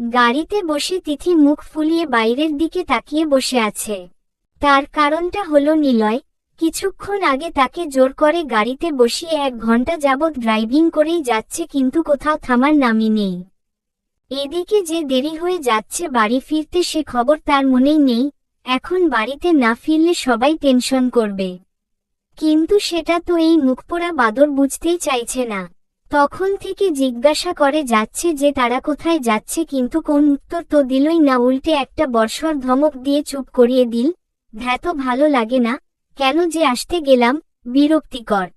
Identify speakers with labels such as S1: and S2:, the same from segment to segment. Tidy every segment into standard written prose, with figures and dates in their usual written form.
S1: গাড়িতে বসে তিথি মুখ ফুলিয়ে বাইরের দিকে তাকিয়ে বসে আছে। তার কারণটা হলো নিলয় কিছুক্ষণ আগে তাকে জোর করে গাড়িতে বসিয়ে 1 ঘন্টা যাবৎ ড্রাইভিং করেই যাচ্ছে, কিন্তু কোথাও থামার নামই নেই। এদিকে যে দেরি হয়ে যাচ্ছে বাড়ি ফিরতে সে খবর তার মনেই নেই। এখন বাড়িতে না ফিরলে সবাই টেনশন করবে, কিন্তু সেটা তো এই মুখপোড়া বাদর বুঝতেই চাইছে না। তখন থেকে জিজ্ঞাসা করে যাচ্ছে যে তারা কোথায় যাচ্ছে, কিন্তু কোন উত্তর তো দিলই না, উল্টে একটা বর্ষর ধমক দিয়ে চুপ করিয়ে দিল। ধ্যাত ভালো লাগে না, কেন যে আসতে গেলাম, বিরক্তিকর।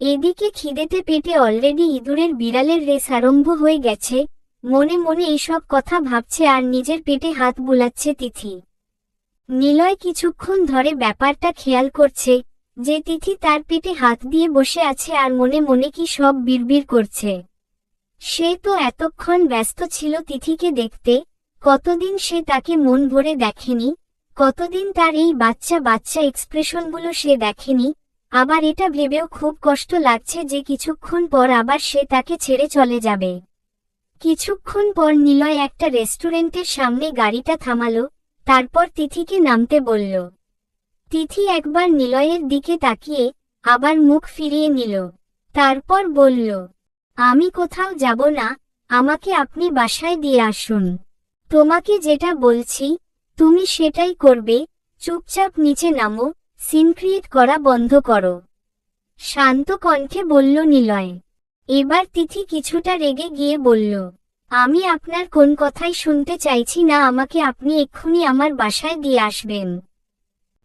S1: এদিকে খিদেতে পেটে অলরেডি ইঁদুরের বিড়ালের রেস আরম্ভ হয়ে গেছে। মনে মনে এইসব কথা ভাবছে আর নিজের পেটে হাত বুলাচ্ছে তিথি। নিলয় কিছুক্ষণ ধরে ব্যাপারটা খেয়াল করছে যে তিথি তার পেটে হাত দিয়ে বসে আছে আর মনে মনে কি সব বিড়বিড় করছে। সে তো এতক্ষণ ব্যস্ত ছিল তিথিকে দেখতে, কতদিন সে তাকে মন ভরে দেখেনি, কতদিন তার এই বাচ্চা বাচ্চা এক্সপ্রেশনগুলো সে দেখেনি। আবার এটা ভেবেও খুব কষ্ট লাগছে যে কিছুক্ষণ পর আবার সে তাকে ছেড়ে চলে যাবে। কিছুক্ষণ পর নিলয় একটা রেস্টুরেন্টের সামনে গাড়িটা থামালো, তারপর তিথিকে নামতে বলল। তিথি একবার নিলয়ের দিকে তাকিয়ে আবার মুখ ফিরিয়ে নিল। তারপর বলল, আমি কোথাও যাব না, আমাকে আপনি বাসায় দিয়ে আসুন। তোমাকে যেটা বলছি তুমি সেটাই করবে, চুপচাপ নিচে নামো, সিন ক্রিয়েট করা বন্ধ করো, শান্ত কণ্ঠে বলল নিলয়। এবার তিথি কিছুটা রেগে গিয়ে বলল, আমি আপনার কোন কথাই শুনতে চাইছি না, আমাকে আপনি এক্ষুনি আমার বাসায় দিয়ে আসবেন।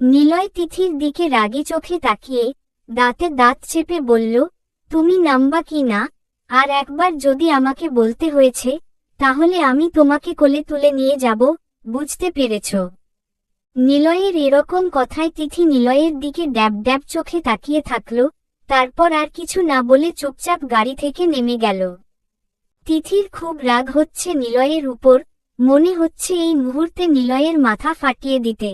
S1: নিলয় তিথির দিকে রাগী চোখে তাকিয়ে দাঁতে দাঁত চেপে বলল, তুমি নামবা কি না, আর একবার যদি আমাকে বলতে হয়েছে তাহলে আমি তোমাকে কোলে তুলে নিয়ে যাব, বুঝতে পেরেছ? নিলয়ের এরকম কথায় তিথি নিলয়ের দিকে ড্যাব ড্যাব চোখে তাকিয়ে থাকল, তারপর আর কিছু না বলে চুপচাপ গাড়ি থেকে নেমে গেল। তিথির খুব রাগ হচ্ছে নিলয়ের উপর, মনে হচ্ছে এই মুহূর্তে নিলয়ের মাথা ফাটিয়ে দিতে।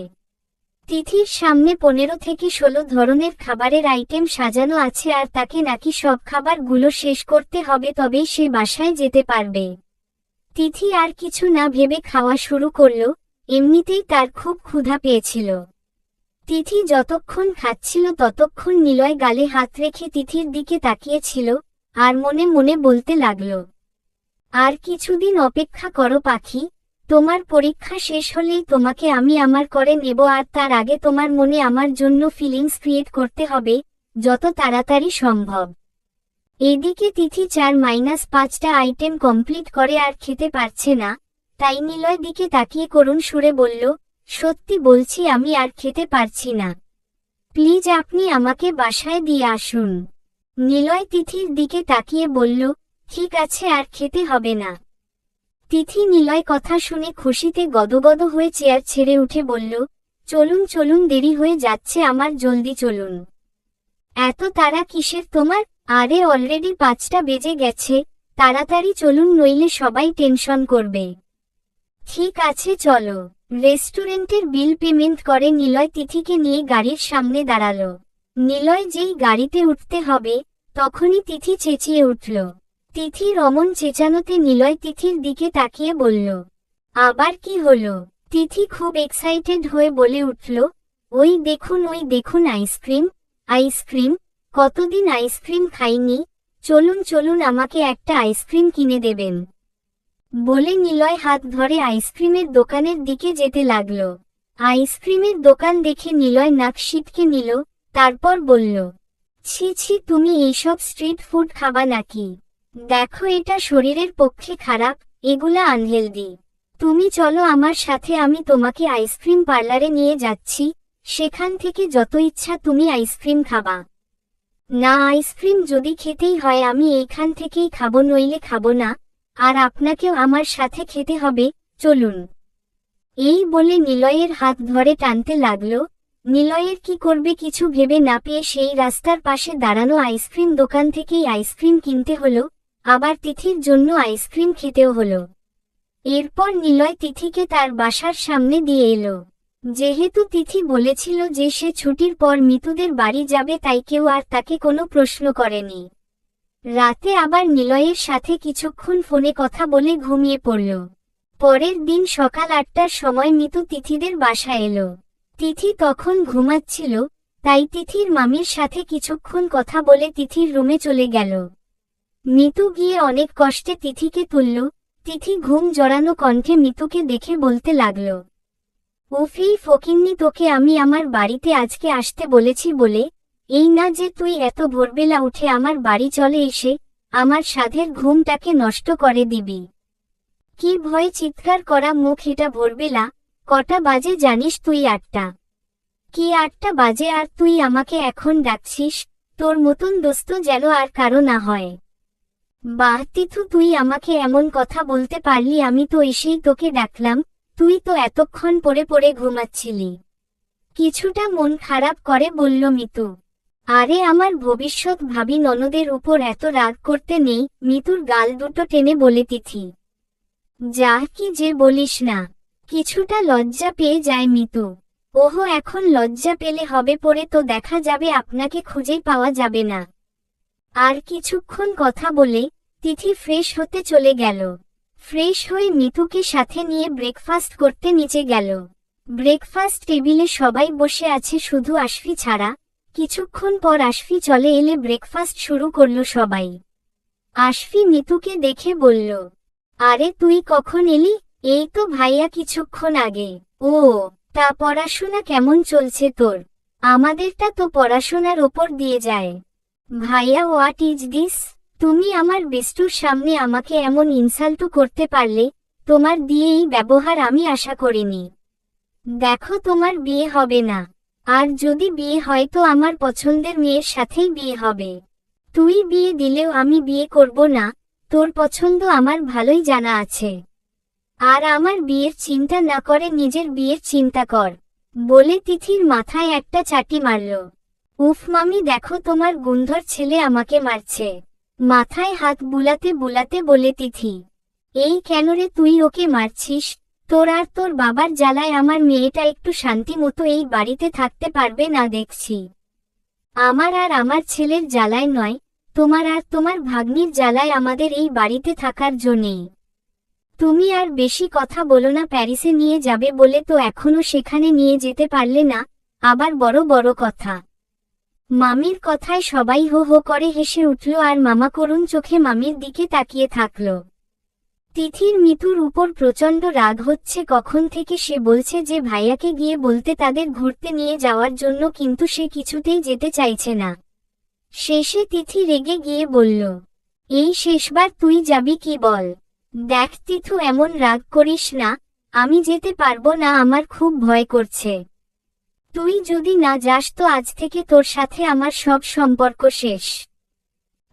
S1: তিথির সামনে 15 থেকে 16 ধরনের খাবারের আইটেম সাজানো আছে আর তাকে নাকি সব খাবারগুলো শেষ করতে হবে, তবেই সে বাসায় যেতে পারবে। তিথি আর কিছু না ভেবে খাওয়া শুরু করল, এমনিতেই তার খুব ক্ষুধা পেয়েছিল। তিথি যতক্ষণ খাচ্ছিল ততক্ষণ নিলয় গালে হাত রেখে তিথির দিকে তাকিয়েছিল আর মনে মনে বলতে লাগল, আর কিছুদিন অপেক্ষা করো পাখি, তোমার পরীক্ষা শেষ হলেই তোমাকে আমি আমার করে নেব, আর তার আগে তোমার মনে আমার জন্য ফিলিংস ক্রিয়েট করতে হবে, যত তাড়াতাড়ি সম্ভব। এদিকে তিথি 4-5টা আইটেম কমপ্লিট করে আর খেতে পারছে না, তাই নিলয় দিকে তাকিয়ে করুণ সুরে বলল, সত্যি বলছি আমি আর খেতে পারছি না, প্লিজ আপনি আমাকে বাসায় দিয়ে আসুন। নিলয় তিথির দিকে তাকিয়ে বলল, ঠিক আছে আর খেতে হবে না। তিথি নিলয় কথা শুনে খুশিতে গদগদ হয়ে চেয়ার ছেড়ে উঠে বলল, চলুন চলুন, দেরি হয়ে যাচ্ছে আমার, জলদি চলুন। এত তাড়া কিসের তোমার? আরে অলরেডি 5টা বেজে গেছে, তাড়াতাড়ি চলুন নইলে সবাই টেনশন করবে। ঠিক আছে চলো। রেস্টুরেন্টের বিল পেমেন্ট করে নিলয় তিথিকে নিয়ে গাড়ির সামনে দাঁড়ালো। নিলয় যেই গাড়িতে উঠতে হবে তখনই তিথি চেঁচিয়ে উঠল। তিথির অমন চেঁচানোতে নিলয় তিথির দিকে তাকিয়ে বলল, আবার কি হলো? তিথি খুব এক্সাইটেড হয়ে বলে উঠল, ওই দেখুন আইসক্রিম, আইসক্রিম, কতদিন আইসক্রিম খাইনি, চলুন চলুন আমাকে একটা আইসক্রিম কিনে দেবেন। বলে নিলয় হাত ধরে আইসক্রিমের দোকানের দিকে যেতে লাগল। আইসক্রিমের দোকান দেখে নিলয় নাক সিটকে নিল, তারপর বলল, ছি ছি, তুমি এইসব স্ট্রিট ফুড খাবা নাকি? দেখো এটা শরীরের পক্ষে খারাপ, এগুলা আনহেলদি। তুমি চলো আমার সাথে, আমি তোমাকে আইসক্রিম পার্লারে নিয়ে যাচ্ছি, সেখান থেকে যত ইচ্ছা তুমি আইসক্রিম খাবা। না, আইসক্রিম যদি খেতেই হয় আমি এইখান থেকেই খাবো, নইলে খাবো না, আর আপনাকেও আমার সাথে খেতে হবে, চলুন। এই বলে নিলয়ের হাত ধরে টানতে লাগল। নিলয়ের কি করবে কিছু ভেবে না পেয়ে সেই রাস্তার পাশে দাঁড়ানো আইসক্রিম দোকান থেকেই আইসক্রিম কিনতে হলো, আবার তিথির জন্য আইসক্রিম খেতেও হলো। এরপর নিলয় তিথিকে তার বাসার সামনে দিয়ে এলো। যেহেতু তিথি বলেছিল যে সে ছুটির পর মিতুদের বাড়ি যাবে, তাই কেউ আর তাকে কোনো প্রশ্ন করেনি। রাতে আবার নিলয়ের সাথে কিছুক্ষণ ফোনে কথা বলে ঘুমিয়ে পড়ল। পরের দিন সকাল 8টার সময় মিতু তিথিদের বাসায় এলো। তিথি তখন ঘুমাচ্ছিল, তাই তিথির মামির সাথে কিছুক্ষণ কথা বলে তিথির রুমে চলে গেল। মিতু গিয়ে অনেক কষ্টে তিথিকে তুলল। তিথি ঘুম জড়ানো কণ্ঠে মিতুকে দেখে বলতে লাগল, উফ, এই ফকিন্নি, তোকে আমি আমার বাড়িতে আজকে আসতে বলেছি বলে, এই না যে তুই এত ভোরবেলা উঠে আমার বাড়ি চলে এসে আমার সাধের ঘুমটাকে নষ্ট করে দিবি। কি ভয়ে চিৎকার করা মুখ এটা ভোরবেলা? কটা বাজে জানিস তুই? 8টা। কি 8টা বাজে আর তুই আমাকে এখন ডাকছিস? তোর মতন দোস্ত যেন আর কারো না হয়। বাহ তিথু, তুই আমাকে এমন কথা বলতে পারলি, আমি তো এসেই তোকে ডাকলাম, তুই তো এতক্ষণ পড়ে পড়ে ঘুমাচ্ছিলি। কিছুটা মন খারাপ করে বলল মিতু। আরে আমার ভবিষ্যৎ ভাবি ননদের উপর এত রাগ করতে নেই, মিতুর গাল দুটো টেনে বলে তিথি। যা কি যে বলিস না। কিছুটা লজ্জা পেয়ে যায় মিতু। ওহো, এখন লজ্জা পেলে হবে, পরে তো দেখা যাবে আপনাকে খুঁজেই পাওয়া যাবে না। আর কিছুক্ষণ কথা বলে তিথি ফ্রেশ হতে চলে গেল। ফ্রেশ হয়ে মিতুকে সাথে নিয়ে ব্রেকফাস্ট করতে নিচে গেল। ব্রেকফাস্ট টেবিলে সবাই বসে আছে শুধু আশফি ছাড়া। কিছুক্ষণ পর আশফি চলে এলে ব্রেকফাস্ট শুরু করল সবাই। আশফি মিতুকে দেখে বলল, আরে তুই কখন এলি? এই তো ভাইয়া কিছুক্ষণ আগে। ও, তা পড়াশোনা কেমন চলছে তোর? আমাদেরটা তো পড়াশোনার ওপর দিয়ে যায়। ভাইয়া, হোয়াট ইজ দিস? তুমি আমার বেস্টুর সামনে আমাকে এমন ইনসাল্টও করতে পারলে? তোমার দিয়ে এই ব্যবহার আমি আশা করিনি। দেখো, তোমার বিয়ে হবে না, আর যদি বিয়ে হয় তো আমার পছন্দের মেয়ের সাথেই বিয়ে হবে। তুই বিয়ে দিলেও আমি বিয়ে করব না, তোর পছন্দ আমার ভালোই জানা আছে। আর আমার বিয়ের চিন্তা না করে নিজের বিয়ের চিন্তা কর, বলে তিথির মাথায় একটা চাটি মারল। উফ মামি, দেখো তোমার গুন্ধর ছেলে আমাকে মারছে, মাথায় হাত বুলাতে বুলাতে বলে তিথি। এই কেন রে, তুই ওকে মারছিস? তোর আর তোর বাবার জ্বালায় আমার মেয়েটা একটু শান্তি মতো এই বাড়িতে থাকতে পারবে না দেখছি। আমার আর আমার ছেলের জ্বালায় নয়, তোমার আর তোমার ভাগ্নির জ্বালায় আমাদের এই বাড়িতে থাকার জন্যেই। তুমি আর বেশি কথা বলো না, প্যারিসে নিয়ে যাবে বলে তো এখনো সেখানে নিয়ে যেতে পারলে না, আবার বড় বড় কথা। মামির কথায় সবাই হো হো করে হেসে উঠল আর মামা করুণ চোখে মামির দিকে তাকিয়ে থাকল। তিথির মিতুর উপর প্রচণ্ড রাগ হচ্ছে কখন থেকে, সে বলছে যে ভাইয়াকে গিয়ে বলতে তাদের ঘুরতে নিয়ে যাওয়ার জন্য, কিন্তু সে কিছুতেই যেতে চাইছে না। শেষে তিথি রেগে গিয়ে বলল, এই শেষবার তুই যাবি কি বল? দেখ তিথু, এমন রাগ করিস না, আমি যেতে পারবো না, আমার খুব ভয় করছে। তুই যদি না যাস তো আজ থেকে তোর সাথে আমার সব সম্পর্ক শেষ।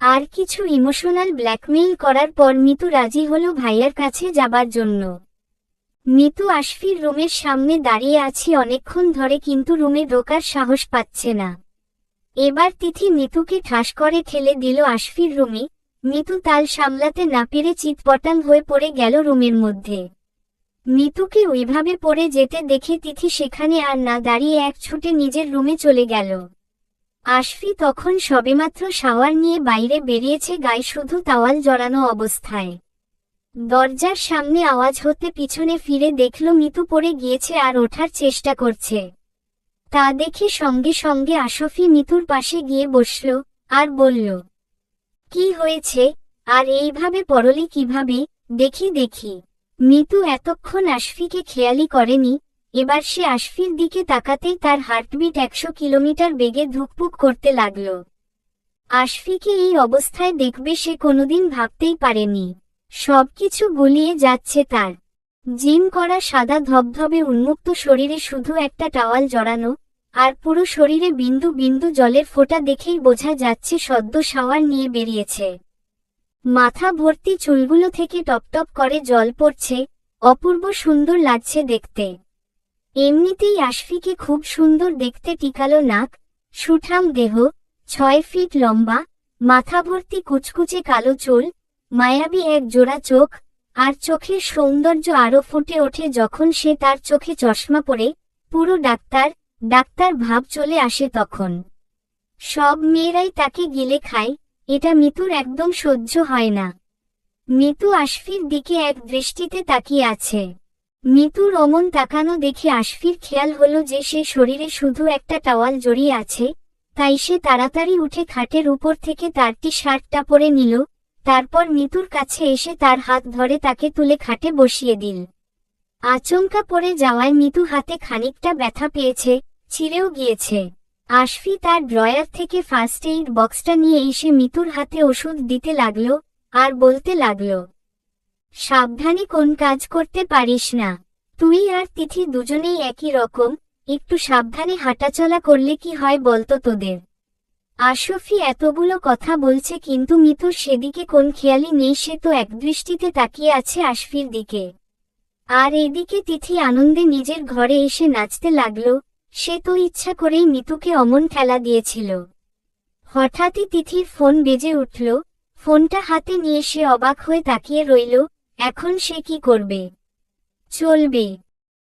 S1: আর কিছু ইমোশনাল ব্ল্যাকমেইল করার পর মিতু রাজি হলো ভাইয়ার কাছে যাবার জন্য। মিতু আশফির রুমের সামনে দাঁড়িয়ে আছি অনেকক্ষণ ধরে, কিন্তু রুমে ঢোকার সাহস পাচ্ছে না। এবার তিথি মিতুকে ঠাস করে ঠেলে দিল আশফির রুমে। মিতু তাল সামলাতে না পেরে চিৎপটাং হয়ে পড়ে গেল রুমের মধ্যে। মিতুকে ওইভাবে পড়ে যেতে দেখে তিথি সেখানে আর না দাঁড়িয়ে এক ছুটে নিজের রুমে চলে গেল। আশফি তখন সবেমাত্র শাওয়ার নিয়ে বাইরে বেরিয়েছে, গায়ে শুধু তাওয়াল জড়ানো অবস্থায়। দরজার সামনে আওয়াজ হতে পিছনে ফিরে দেখল মিতু পড়ে গিয়েছে আর ওঠার চেষ্টা করছে। তা দেখে সঙ্গে সঙ্গে আশফি মিতুর পাশে গিয়ে বসল আর বলল, কি হয়েছে? আর এইভাবে পড়লি কিভাবে? দেখি দেখি। মিতু এতক্ষণ আশফিকে খেয়ালি করেনি, এবার সে আশফির দিকে তাকাতেই তার হার্টবিট 100 কিলোমিটার বেগে ধুকপুক করতে লাগল। আশফিকে এই অবস্থায় দেখবে সে কোনোদিন ভাবতেই পারেনি। সবকিছু গুলিয়ে যাচ্ছে তার। জিম করা সাদা ধবধবে উন্মুক্ত শরীরে শুধু একটা টাওয়াল জড়ানো, আর পুরো শরীরে বিন্দু বিন্দু জলের ফোঁটা দেখেই বোঝা যাচ্ছে সদ্য শাওয়ার নিয়ে বেরিয়েছে। মাথা ভর্তি চুলগুলো থেকে টপটপ করে জল পড়ছে, অপূর্ব সুন্দর লাগছে দেখতে। এমনিতেই আশফিকে খুব সুন্দর দেখতে, টিকালো নাক, সুঠাম দেহ, 6 ফিট লম্বা, মাথা ভর্তি কুচকুচে কালো চুল, মায়াবী এক জোড়া চোখ, আর চোখের সৌন্দর্য আরও ফুটে ওঠে যখন সে তার চোখে চশমা পরে পুরো ডাক্তার ডাক্তার ভাব চলে আসে তখন। সব মেয়েরাই তাকে গিলে খায়, এটা মিতুর একদম সহ্য হয় না। মিতু আশফির দিকে এক দৃষ্টিতে তাকিয়ে আছে। মিতুর অমন তাকানো দেখে আশফির খেয়াল হলো যে সে শরীরে শুধু একটা টাওয়াল জড়িয়ে আছে, তাই সে তাড়াতাড়ি উঠে খাটের উপর থেকে তার টি-শার্টটা পরে নিল, তারপর মিতুর কাছে এসে তার হাত ধরে তাকে তুলে খাটে বসিয়ে দিল। আচমকা পড়ে যাওয়ায় মিতু হাতে খানিকটা ব্যথা পেয়েছে, ছিঁড়েও গিয়েছে। আশফি তার ড্রয়ার থেকে ফার্স্ট এইড বক্সটা নিয়ে এসে মিতুর হাতে ওষুধ দিতে লাগল, আর বলতে লাগল, সাবধানে কোন কাজ করতে পারিস না। তুই আর তিথি দুজনেই একই রকম, একটু সাবধানে হাঁটাচলা করলে কি হয় বলতো তোদের। আশফি এতগুলো কথা বলছে কিন্তু মিতুর সেদিকে কোন খেয়ালই নেই, সে তো একদৃষ্টিতে তাকিয়ে আছে আশফির দিকে। আর এদিকে তিথি আনন্দে নিজের ঘরে এসে নাচতে লাগল, সে তো ইচ্ছা করেই মিতুকে অমন খেলা দিয়েছিল। হঠাৎই তিথির ফোন বেজে উঠল, ফোনটা হাতে নিয়ে সে অবাক হয়ে তাকিয়ে রইল, এখন সে কি করবে? চলবে।